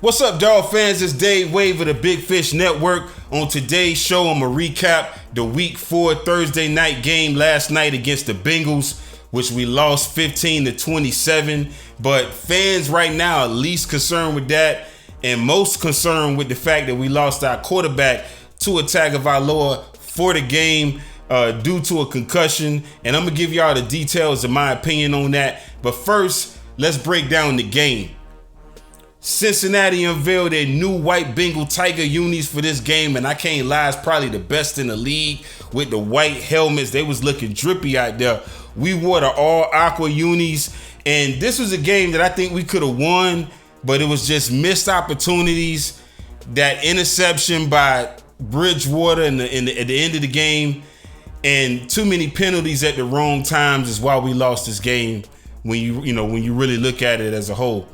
What's up, dog fans? It's Dave Wave of the Big Fish Network. On today's show, I'm going to recap the Week 4 Thursday night game last night against the Bengals, which we lost 15-27. But fans right now are least concerned with that and most concerned with the fact that we lost our quarterback to a Tagovailoa for the game due to a concussion. And I'm going to give y'all the details of my opinion on that. But first, let's break down the game. Cincinnati unveiled their new white Bengal Tiger unis for this game, and I can't lie, it's probably the best in the league with the white helmets. They was looking drippy out there. We wore the all aqua unis, and this was a game that I think we could have won, but it was just missed opportunities. That interception by Bridgewater at the end of the game, and too many penalties at the wrong times is why we lost this game. When you really look at it as a whole.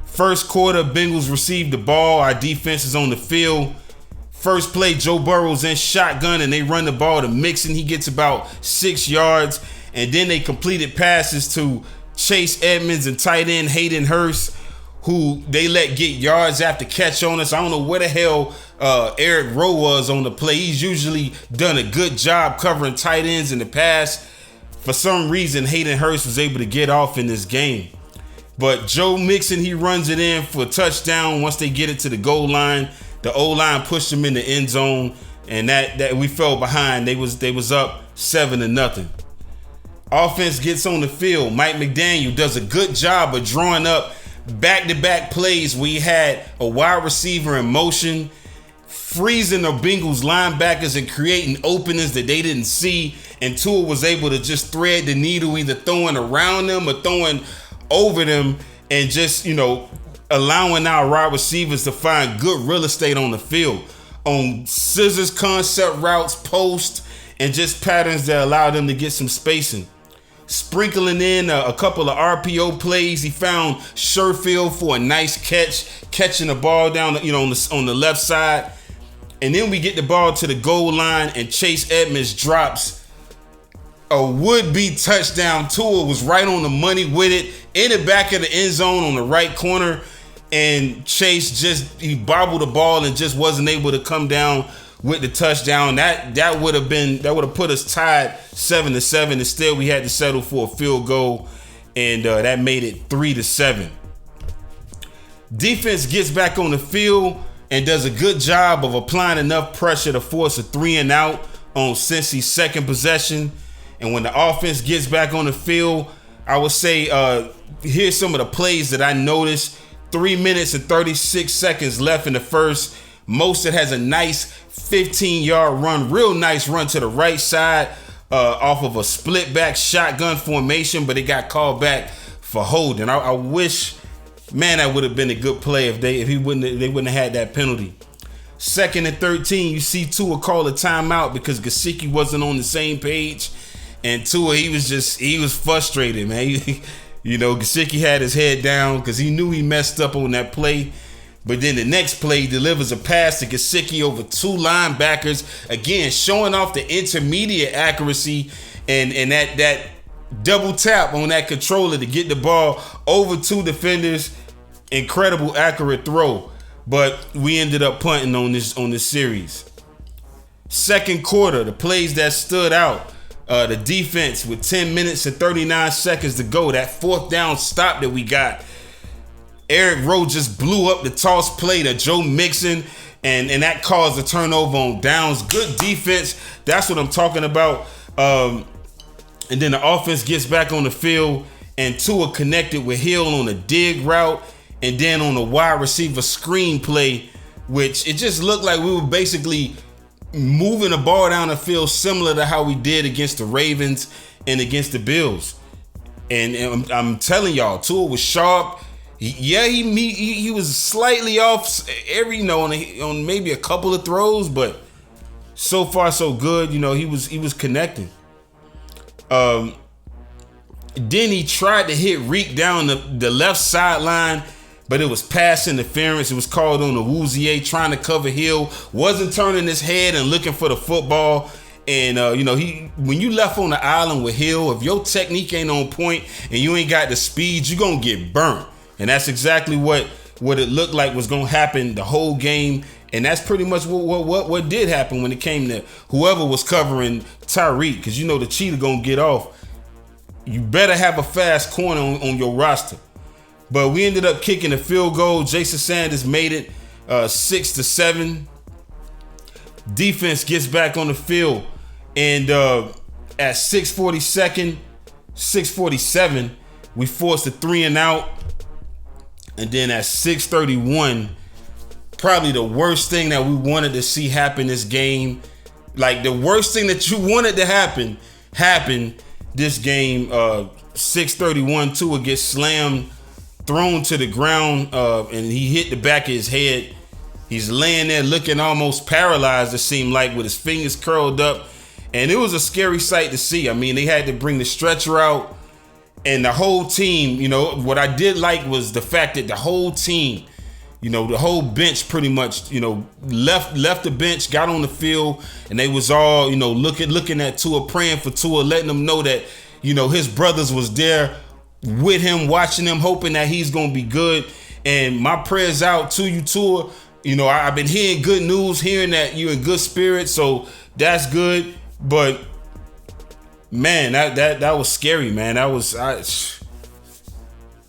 First quarter, Bengals received the ball. Our defense is on the field. First play, Joe Burrow's in shotgun, and they run the ball to Mixon. He gets about 6 yards. And then they completed passes to Chase Edmonds and tight end Hayden Hurst, who they let get yards after catch on us. I don't know where the hell Eric Rowe was on the play. He's usually done a good job covering tight ends in the past. For some reason, Hayden Hurst was able to get off in this game. But Joe Mixon, he runs it in for a touchdown once they get it to the goal line. The O-line pushed him in the end zone, and that we fell behind. They was up 7-0. Offense gets on the field. Mike McDaniel does a good job of drawing up back-to-back plays where he had a wide receiver in motion, freezing the Bengals linebackers and creating openings that they didn't see. And Tua was able to just thread the needle, either throwing around them or throwing over them, and just, allowing our wide receivers to find good real estate on the field on scissors concept routes, post, and just patterns that allow them to get some spacing. Sprinkling in a couple of RPO plays. He found Sherfield for a nice catching the ball down, on the left side. And then we get the ball to the goal line, and Chase Edmonds drops a would-be touchdown. Tua was right on the money with it in the back of the end zone on the right corner, and Chase he bobbled the ball and just wasn't able to come down with the touchdown. That would have put us tied 7-7. Instead, we had to settle for a field goal, and that made it 3-7. Defense gets back on the field and does a good job of applying enough pressure to force a 3-and-out on Cincy's second possession. And when the offense gets back on the field, I would say here's some of the plays that I noticed. 3 minutes and 36 seconds left in the first. Mostert has a nice 15-yard run, real nice run to the right side off of a split back shotgun formation, but it got called back for holding. I wish, man, that would have been a good play if they wouldn't have had that penalty. 2nd and 13, you see Tua call a timeout because Gesicki wasn't on the same page. And Tua, he was frustrated, man. Gesicki had his head down because he knew he messed up on that play. But then the next play delivers a pass to Gesicki over 2 linebackers. Again, showing off the intermediate accuracy and that double tap on that controller to get the ball over 2 defenders. Incredible accurate throw. But we ended up punting on this series. Second quarter, the plays that stood out. The defense with 10 minutes and 39 seconds to go. That 4th down stop that we got. Eric Rowe just blew up the toss play to Joe Mixon, and that caused a turnover on downs. Good defense. That's what I'm talking about. And then the offense gets back on the field, and Tua connected with Hill on a dig route, and then on a wide receiver screen play, which it just looked like we were basically moving the ball down the field similar to how we did against the Ravens and against the Bills. And I'm telling y'all, Tua was sharp. He was slightly off on maybe a couple of throws, but so far so good. He was connecting. Then he tried to hit Reek down the left sideline, but it was pass interference. It was called on the Woozier trying to cover Hill. Wasn't turning his head and looking for the football. And, when you left on the island with Hill, if your technique ain't on point and you ain't got the speed, you're going to get burnt. And that's exactly what what it looked like was going to happen the whole game. And that's pretty much what did happen when it came to whoever was covering Tyreek. Because you know the cheetah going to get off. You better have a fast corner on your roster. But we ended up kicking a field goal. Jason Sanders made it 6-7. Defense gets back on the field. And at 6:47, we forced a 3-and-out. And then at 6:31, probably the worst thing that we wanted to see happen this game. Like the worst thing that you wanted to happen happened this game. 6:31, Tua gets slammed, thrown to the ground, and he hit the back of his head. He's laying there looking almost paralyzed, it seemed like, with his fingers curled up. And it was a scary sight to see. I mean, they had to bring the stretcher out. And the whole team, you know, what I did like was the fact that the whole team, you know, the whole bench pretty much, you know, left the bench, got on the field, and they was all, you know, looking at Tua, praying for Tua, letting them know that, you know, his brothers was there with him, watching him, hoping that he's going to be good. And my prayers out to you, Tua. You know, I've been hearing good news, hearing that you're in good spirits, so that's good. But man, that was scary, man.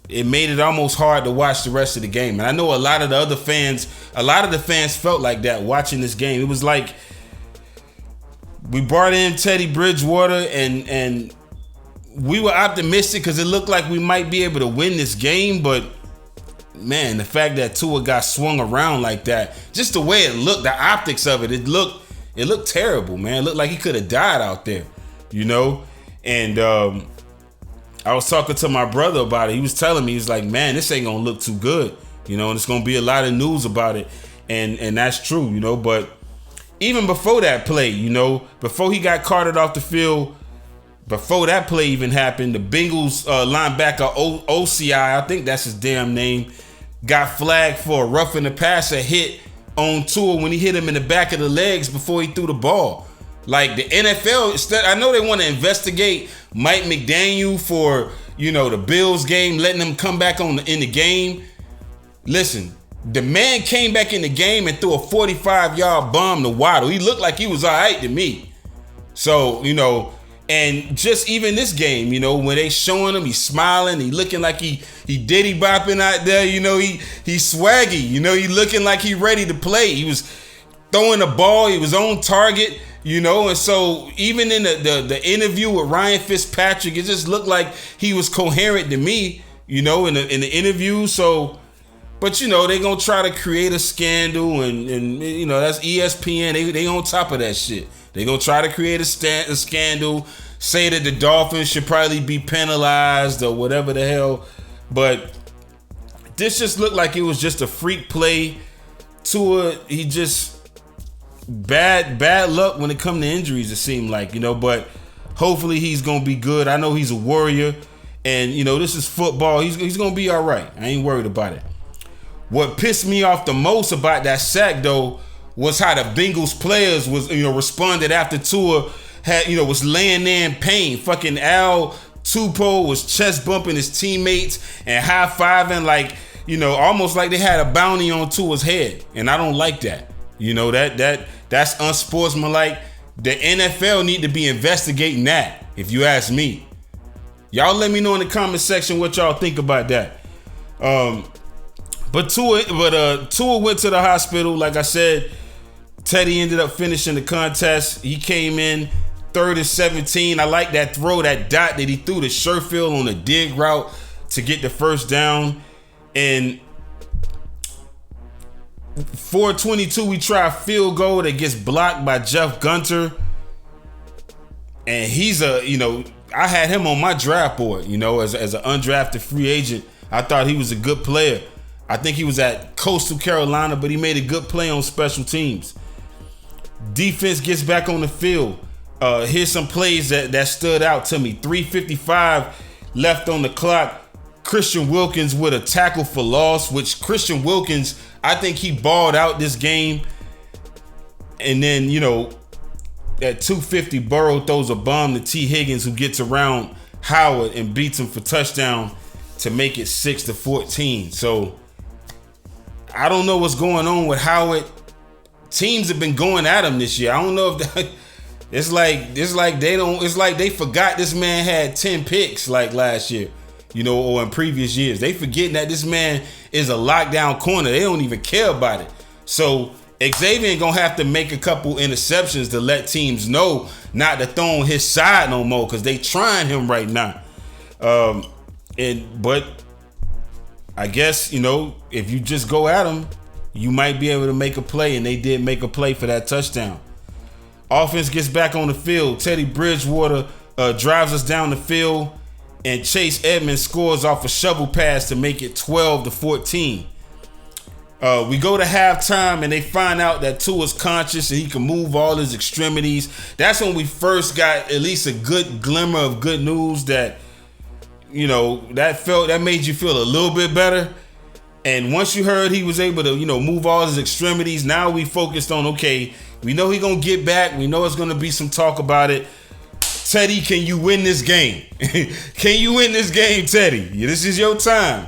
It made it almost hard to watch the rest of the game. And I know a lot of the fans felt like that watching this game. It was like we brought in Teddy Bridgewater and we were optimistic because it looked like we might be able to win this game, but man, the fact that Tua got swung around like that, just the way it looked, the optics of it, it looked terrible, man. It looked like he could have died out there, you know? And I was talking to my brother about it. He was telling me, he was like, man, this ain't gonna look too good, you know, and it's gonna be a lot of news about it. And that's true, you know, but even before that play, you know, before he got carted off the field, before that play even happened, the Bengals linebacker OCI, I think that's his damn name, got flagged for a roughing the passer hit on Tua when he hit him in the back of the legs before he threw the ball. Like the NFL, I know they want to investigate Mike McDaniel for, you know, the Bills game, letting him come back in the game. Listen, the man came back in the game and threw a 45-yard bomb to Waddle. He looked like he was all right to me. So, you know, and just even this game, you know, when they showing him, he's smiling, he looking like he diddy bopping out there, you know, he swaggy, you know, he looking like he ready to play. He was throwing the ball, he was on target, you know, and so even in the interview with Ryan Fitzpatrick, it just looked like he was coherent to me, you know, in the interview. So, but you know, they gonna try to create a scandal, and you know, that's ESPN. They on top of that shit. They gonna try to create a scandal, say that the Dolphins should probably be penalized or whatever the hell. But this just looked like it was just a freak play. Tua, he just bad luck when it comes to injuries, it seemed like, you know. But hopefully he's gonna be good. I know he's a warrior, and you know, this is football. He's gonna be all right. I ain't worried about it. What pissed me off the most about that sack, though, was how the Bengals players was, you know, responded after Tua had, you know, was laying there in pain. Fucking Al Tupou was chest bumping his teammates and high-fiving, like, you know, almost like they had a bounty on Tua's head. And I don't like that. You know, that's unsportsmanlike. The NFL need to be investigating that, if you ask me. Y'all let me know in the comment section what y'all think about that. But Tua went to the hospital. Like I said, Teddy ended up finishing the contest. He came in 3rd and 17. I like that throw, that dot that he threw to Sherfield on a dig route to get the first down. And 4:22, we try a field goal that gets blocked by Jeff Gunter. And he's you know, I had him on my draft board, you know, as an undrafted free agent. I thought he was a good player. I think he was at Coastal Carolina, but he made a good play on special teams. Defense gets back on the field. Here's some plays that stood out to me. 3:55 left on the clock. Christian Wilkins with a tackle for loss, which Christian Wilkins, I think he balled out this game. And then, you know, at 2:50, Burrow throws a bomb to T. Higgins, who gets around Howard and beats him for touchdown to make it 6-14. So I don't know what's going on with how teams have been going at him this year. I don't know if it's like they forgot this man had 10 picks like last year, or in previous years. They forgetting that this man is a lockdown corner. They don't even care about it. So Xavier gonna have to make a couple interceptions to let teams know not to throw on his side no more, because they trying him right now. But I guess, if you just go at him, you might be able to make a play, and they did make a play for that touchdown. Offense gets back on the field. Teddy Bridgewater drives us down the field, and Chase Edmonds scores off a shovel pass to make it 12-14. We go to halftime, and they find out that Tua's conscious and he can move all his extremities. That's when we first got at least a good glimmer of good news that, that made you feel a little bit better. And once you heard he was able to, move all his extremities, now we focused on, okay, we know he's going to get back. We know it's going to be some talk about it. Teddy, can you win this game? Can you win this game, Teddy? This is your time.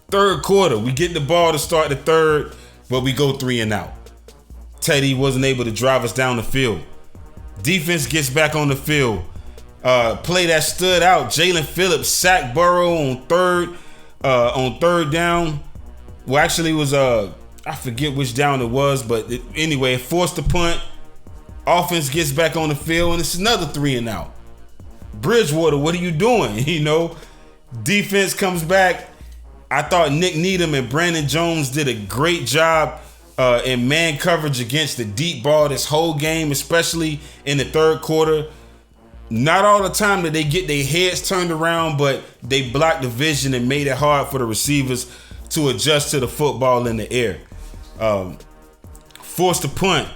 Third quarter, we get the ball to start the third, but we go 3 and out. Teddy wasn't able to drive us down the field. Defense gets back on the field. Play that stood out. Jalen Phillips sacked Burrow on third down. Well, actually, it was I forget which down it was, but anyway, it forced the punt. Offense gets back on the field, and it's another 3 and out. Bridgewater, what are you doing? Defense comes back. I thought Nick Needham and Brandon Jones did a great job in man coverage against the deep ball this whole game, especially in the third quarter. Not all the time that they get their heads turned around, but they blocked the vision and made it hard for the receivers to adjust to the football in the air. Forced the punt.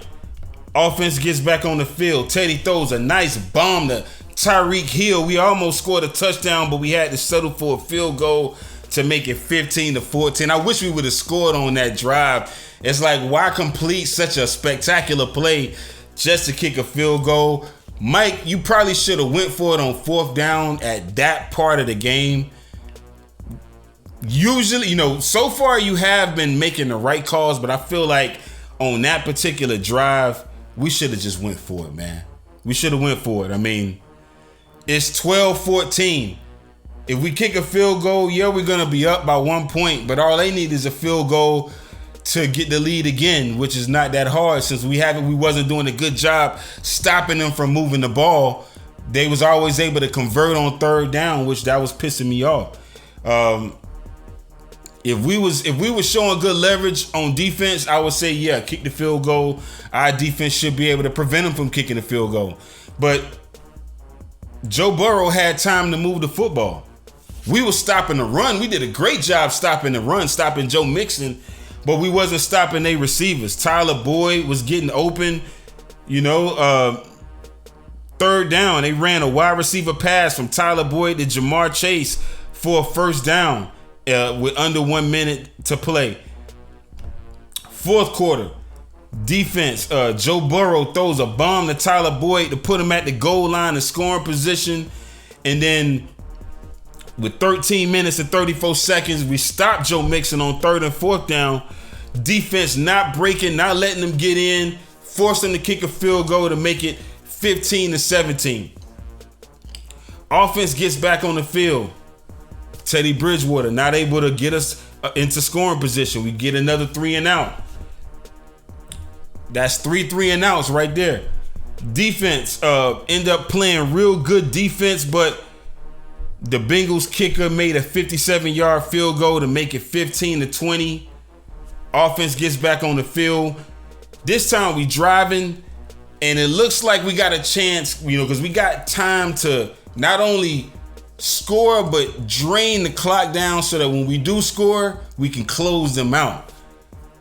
Offense gets back on the field. Teddy throws a nice bomb to Tyreek Hill. We almost scored a touchdown, but we had to settle for a field goal to make it 15-14. I wish we would have scored on that drive. It's like, why complete such a spectacular play just to kick a field goal? Mike, you probably should have went for it on fourth down at that part of the game. Usually, so far you have been making the right calls, but I feel like on that particular drive, we should have just went for it, man. We should have went for it. I mean, it's 12-14. If we kick a field goal, yeah, we're going to be up by 1 point, but all they need is a field goal to get the lead again, which is not that hard since we wasn't doing a good job stopping them from moving the ball. They was always able to convert on third down, which that was pissing me off. If we was showing good leverage on defense, I would say, yeah, kick the field goal. Our defense should be able to prevent them from kicking the field goal. But Joe Burrow had time to move the football. We were stopping the run. We did a great job stopping the run, stopping Joe Mixon, but we wasn't stopping their receivers. Tyler Boyd was getting open. Third down, they ran a wide receiver pass from Tyler Boyd to Jamar Chase for a first down with under 1 minute to play. Fourth quarter, defense, Joe Burrow throws a bomb to Tyler Boyd to put him at the goal line in scoring position. And then with 13 minutes and 34 seconds, we stopped Joe Mixon on third and fourth down. Defense not breaking, not letting them get in, forced them to kick a field goal to make it 15-17. Offense gets back on the field. Teddy Bridgewater not able to get us into scoring position. We get another 3 and out. That's 3 and outs right there. Defense end up playing real good defense, but the Bengals kicker made a 57-yard field goal to make it 15-20. Offense gets back on the field. This time we driving, and it looks like we got a chance, because we got time to not only score, but drain the clock down so that when we do score, we can close them out.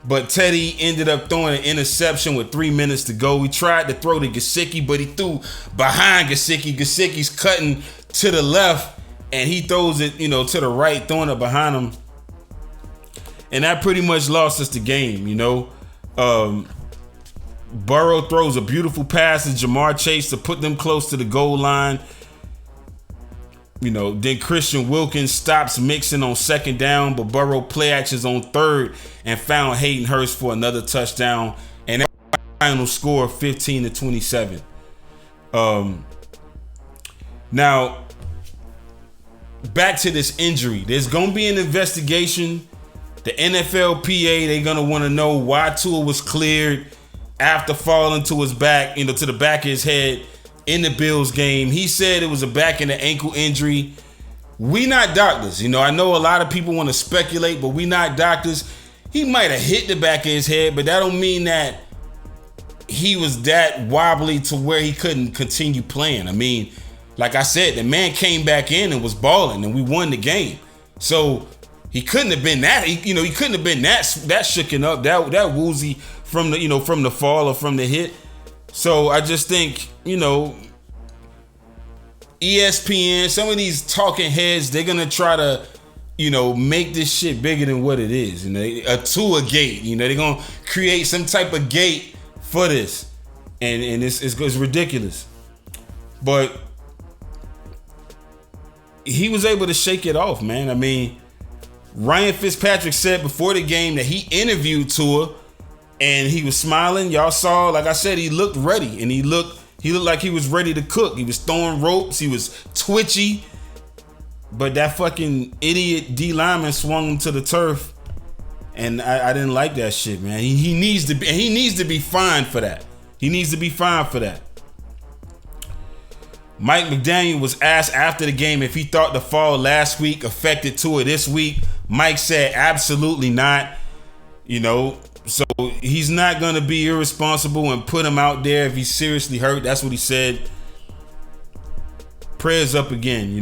But Teddy ended up throwing an interception with 3 minutes to go. We tried to throw to Gesicki, but he threw behind Gesicki. Gesicki's cutting to the left, and he throws it, to the right, throwing it behind him. And that pretty much lost us the game, Burrow throws a beautiful pass to Jamar Chase to put them close to the goal line. Then Christian Wilkins stops mixing on second down, but Burrow play actions on third and found Hayden Hurst for another touchdown. And that final score 15-27. Now, back to this injury. There's going to be an investigation. The NFLPA, they're going to want to know why Tua was cleared after falling to his back, to the back of his head in the Bills game. He said it was a back and an ankle injury. We not doctors. I know a lot of people want to speculate, but we not doctors. He might have hit the back of his head, but that don't mean that he was that wobbly to where he couldn't continue playing. I mean, like I said, the man came back in and was balling, and we won the game. So he couldn't have been that. He couldn't have been that shooken up, that woozy from the from the fall or from the hit. So I just think ESPN, some of these talking heads, they're gonna try to make this shit bigger than what it is. A Tua gate. They're gonna create some type of gate for this, and it's ridiculous. But he was able to shake it off, man. I mean, Ryan Fitzpatrick said before the game that he interviewed Tua, and he was smiling. Y'all saw, like I said, he looked ready, and he looked like he was ready to cook. He was throwing ropes. He was twitchy. But that fucking idiot D lineman swung him to the turf, and I didn't like that shit, man. He needs to be fined for that. He needs to be fined for that. Mike McDaniel was asked after the game if he thought the fall last week affected Tua this week. Mike said absolutely not. So he's not going to be irresponsible and put him out there if he's seriously hurt. That's what he said. Prayers up again,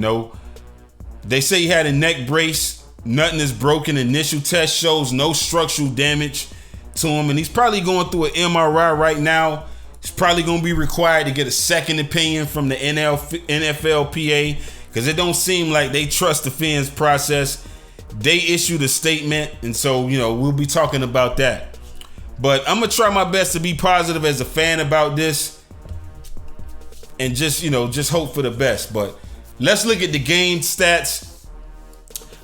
They say he had a neck brace. Nothing is broken. Initial test shows no structural damage to him. And he's probably going through an MRI right now. He's probably going to be required to get a second opinion from the NFLPA because it don't seem like they trust the Fins process. They issued a statement, and so, we'll be talking about that. But I'm going to try my best to be positive as a fan about this and just hope for the best. But let's look at the game stats.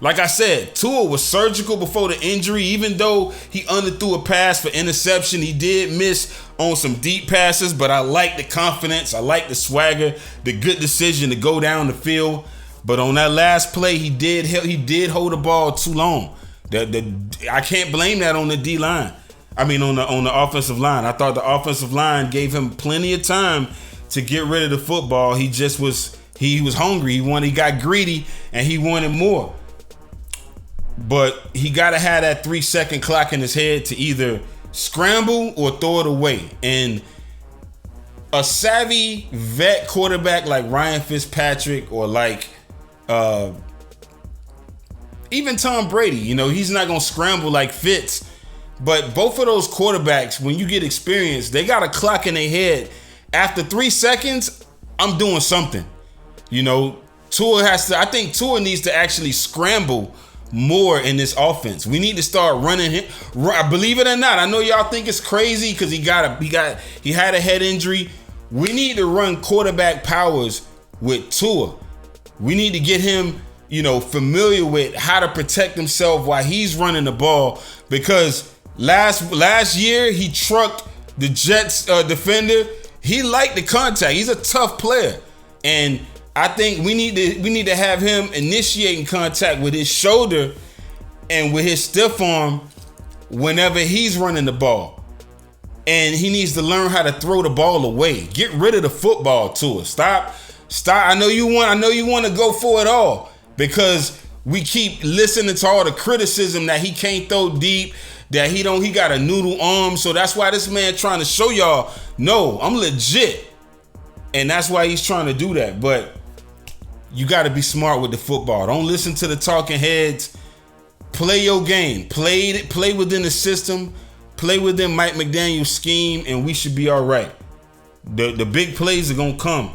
Like I said, Tua was surgical before the injury. Even though he underthrew a pass for interception, he did miss on some deep passes, but I like the confidence. I like the swagger, the good decision to go down the field. But on that last play, he did hold the ball too long. I can't blame that on the D line. I mean, on the offensive line. I thought the offensive line gave him plenty of time to get rid of the football. He was hungry. He got greedy, and he wanted more. But he got to have that 3-second clock in his head to either scramble or throw it away. And a savvy vet quarterback like Ryan Fitzpatrick or like even Tom Brady, he's not going to scramble like Fitz. But both of those quarterbacks, when you get experience, they got a clock in their head. After 3 seconds, I'm doing something. I think Tua needs to actually scramble more in this offense. We need to start running him. Believe it or not, I know y'all think it's crazy because he had a head injury. We need to run quarterback powers with Tua. We need to get him, familiar with how to protect himself while he's running the ball, because last year he trucked the Jets defender. He liked the contact. He's a tough player, and I think we need to have him initiating contact with his shoulder and with his stiff arm whenever he's running the ball. And he needs to learn how to throw the ball away. Get rid of the football to us. Stop. I know you want to go for it all, because we keep listening to all the criticism that he can't throw deep, that he got a noodle arm. So that's why this man trying to show y'all, no, I'm legit. And that's why he's trying to do that. But you got to be smart with the football. Don't listen to the talking heads. Play your game. Play within the system. Play within Mike McDaniel's scheme, and we should be all right. The big plays are going to come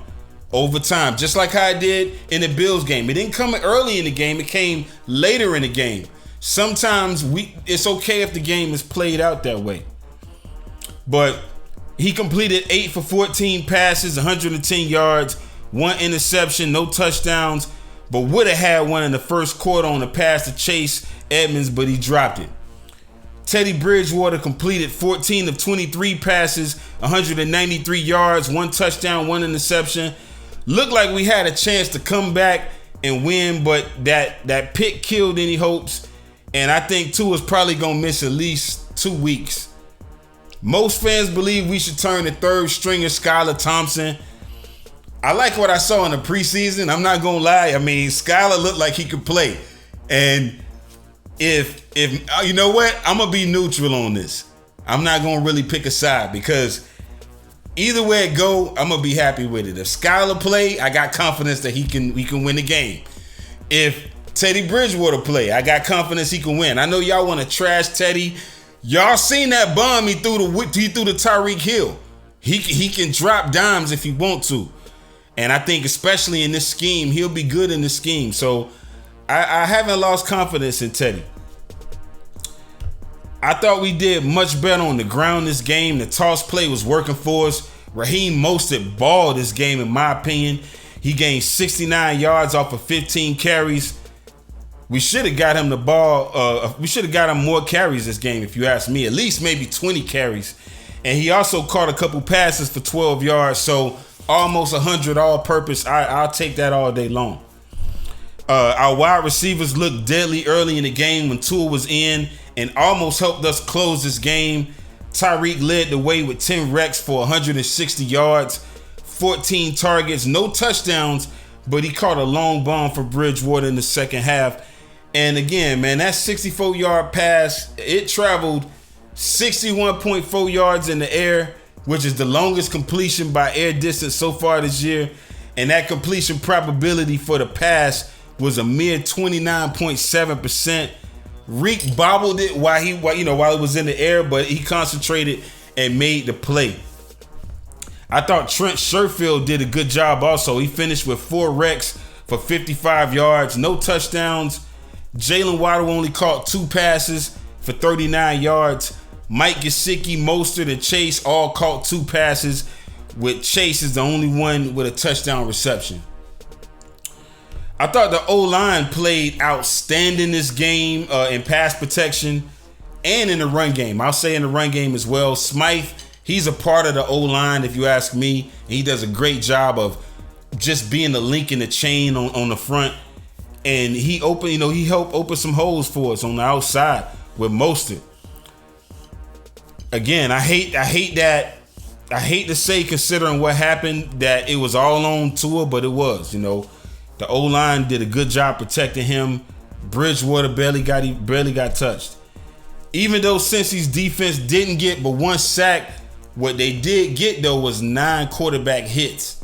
over time, just like how it did in the Bills game. It didn't come early in the game. It came later in the game. Sometimes it's okay if the game is played out that way. But he completed 8 for 14 passes, 110 yards, 1 interception, no touchdowns. but would have had one in the first quarter on the pass to Chase Edmonds, but he dropped it. Teddy Bridgewater completed 14 of 23 passes, 193 yards, 1 touchdown, 1 interception. Looked like we had a chance to come back and win, but that pick killed any hopes. And I think Tua's probably going to miss at least 2 weeks. Most fans believe we should turn the third stringer Skylar Thompson. I like what I saw in the preseason. I'm not going to lie. I mean, Skylar looked like he could play. And if you know what, I'm gonna be neutral on this. I'm not gonna really pick a side because either way it go, I'm gonna be happy with it. If Skylar play, I got confidence that we can win the game. If Teddy Bridgewater play, I got confidence he can win. I know y'all want to trash Teddy. Y'all seen that bomb he threw to Tyreek Hill. He can drop dimes if he want to, and I think especially in this scheme, he'll be good in this scheme. So I haven't lost confidence in Teddy. I thought we did much better on the ground this game. The toss play was working for us. Raheem Mostert balled this game, in my opinion. He gained 69 yards off of 15 carries. We should have got him the ball. We should have got him more carries this game, if you ask me. At least maybe 20 carries. And he also caught a couple passes for 12 yards. So almost 100 all-purpose. I'll take that all day long. Our wide receivers looked deadly early in the game when Tua was in and almost helped us close this game. Tyreek led the way with 10 recs for 160 yards, 14 targets, no touchdowns, but he caught a long bomb for Bridgewater in the second half. And again, man, that 64-yard pass, it traveled 61.4 yards in the air, which is the longest completion by air distance so far this year. And that completion probability for the pass was a mere 29.7%. Reek bobbled it while it was in the air, but he concentrated and made the play. I thought Trent Sherfield did a good job also. He finished with 4 recs for 55 yards, no touchdowns. Jalen Waddle only caught 2 passes for 39 yards. Mike Gesicki, Mostert, and Chase all caught 2 passes, with Chase is the only one with a touchdown reception. I thought the O-line played outstanding this game in pass protection and in the run game. I'll say in the run game as well. Smythe, he's a part of the O-line, if you ask me. And he does a great job of just being the link in the chain on the front. And he helped open some holes for us on the outside with Mostert. Again, I hate to say, considering what happened, that it was all on Tua, but it was, The O-line did a good job protecting him. Bridgewater barely got touched. Even though Cincy's defense didn't get but 1 sack, what they did get, though, was 9 quarterback hits.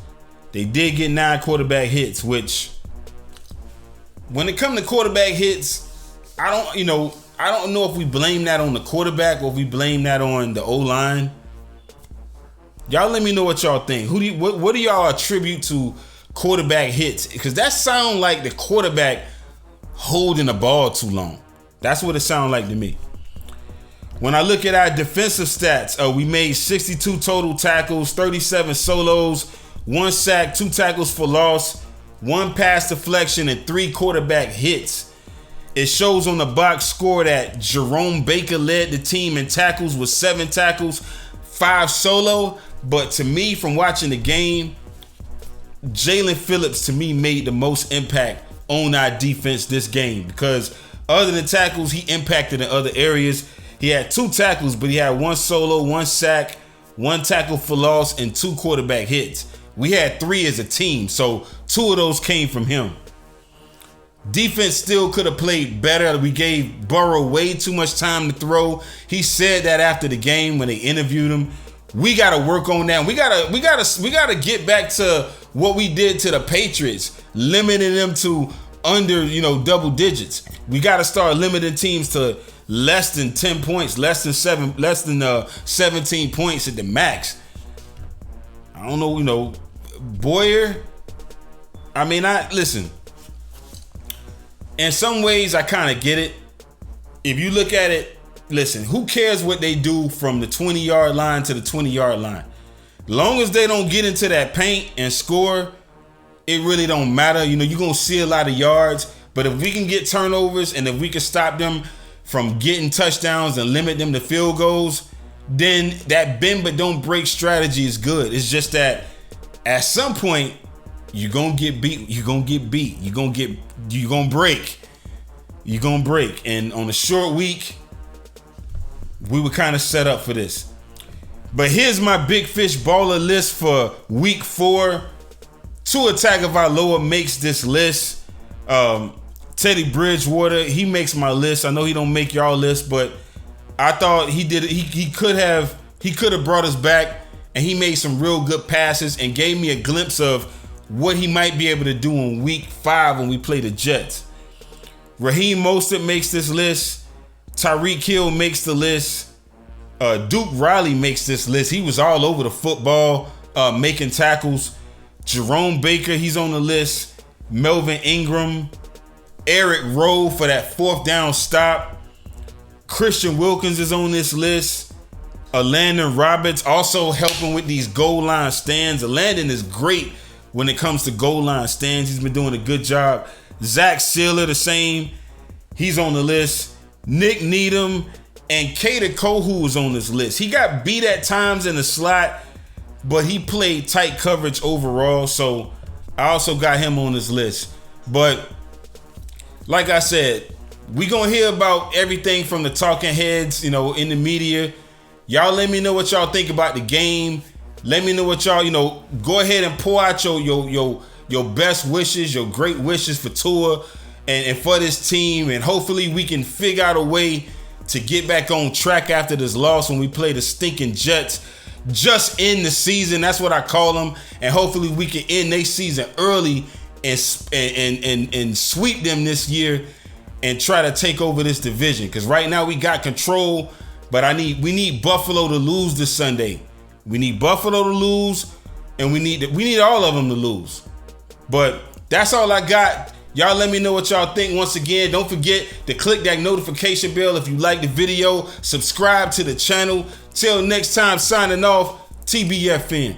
They did get 9 quarterback hits, which, when it comes to quarterback hits, I don't know if we blame that on the quarterback or if we blame that on the O-line. Y'all let me know what y'all think. What do y'all attribute to quarterback hits? Because that sound like the quarterback holding the ball too long. That's what it sounds like to me. When I look at our defensive stats, we made 62 total tackles, 37 solos, 1 sack, 2 tackles for loss, 1 pass deflection, and 3 quarterback hits. It shows on the box score that Jerome Baker led the team in tackles with 7 tackles, 5 solo. But to me, from watching the game, Jalen Phillips, to me, made the most impact on our defense this game, because other than tackles, he impacted in other areas. He had 2 tackles, but he had 1 solo, 1 sack, 1 tackle for loss, and 2 quarterback hits. We had 3 as a team, so 2 of those came from him. Defense still could have played better. We gave Burrow way too much time to throw. He said that after the game when they interviewed him. We got to work on that. We got to get back to what we did to the Patriots, limiting them to under, double digits. We got to start limiting teams to less than 10 points, less than 17 points at the max. I don't know, Boyer. Listen. In some ways, I kind of get it. If you look at it, listen, who cares what they do from the 20-yard line to the 20-yard line? Long as they don't get into that paint and score, it really don't matter. You know, you're going to see a lot of yards. But if we can get turnovers and if we can stop them from getting touchdowns and limit them to field goals, then that bend but don't break strategy is good. It's just that at some point, you're going to get beat. You're going to get beat. You're going to break. You're going to break. And on a short week, we were kind of set up for this. But here's my big fish baller list for week 4. Tua Tagovailoa makes this list. Teddy Bridgewater, he makes my list. I know he don't make y'all list, but I thought he did. He could have brought us back, and he made some real good passes and gave me a glimpse of what he might be able to do in week 5 when we play the Jets. Raheem Mostert makes this list. Tyreek Hill makes the list. Duke Riley makes this list. He was all over the football, making tackles. Jerome Baker, he's on the list. Melvin Ingram. Eric Rowe for that 4th down stop. Christian Wilkins is on this list. Landon Roberts also helping with these goal line stands. Landon is great when it comes to goal line stands. He's been doing a good job. Zach Sealer, the same. He's on the list. Nick Needham and Kader Kohu was on this list. He got beat at times in the slot, but he played tight coverage overall. So I also got him on this list. But like I said, we gonna hear about everything from the talking heads, you know, in the media. Y'all let me know what y'all think about the game. Let me know what y'all, you know, go ahead and pour out your best wishes, your great wishes for Tua and for this team. And hopefully we can figure out a way to get back on track after this loss when we play the stinking Jets. Just in the season, that's what I call them. And hopefully we can end their season early and sweep them this year and try to take over this division. Because right now we got control, but we need Buffalo to lose this Sunday. We need Buffalo to lose, and we need all of them to lose. But that's all I got. Y'all let me know what y'all think. Once again, don't forget to click that notification bell if you like the video. Subscribe to the channel. Till next time, signing off, TBFN.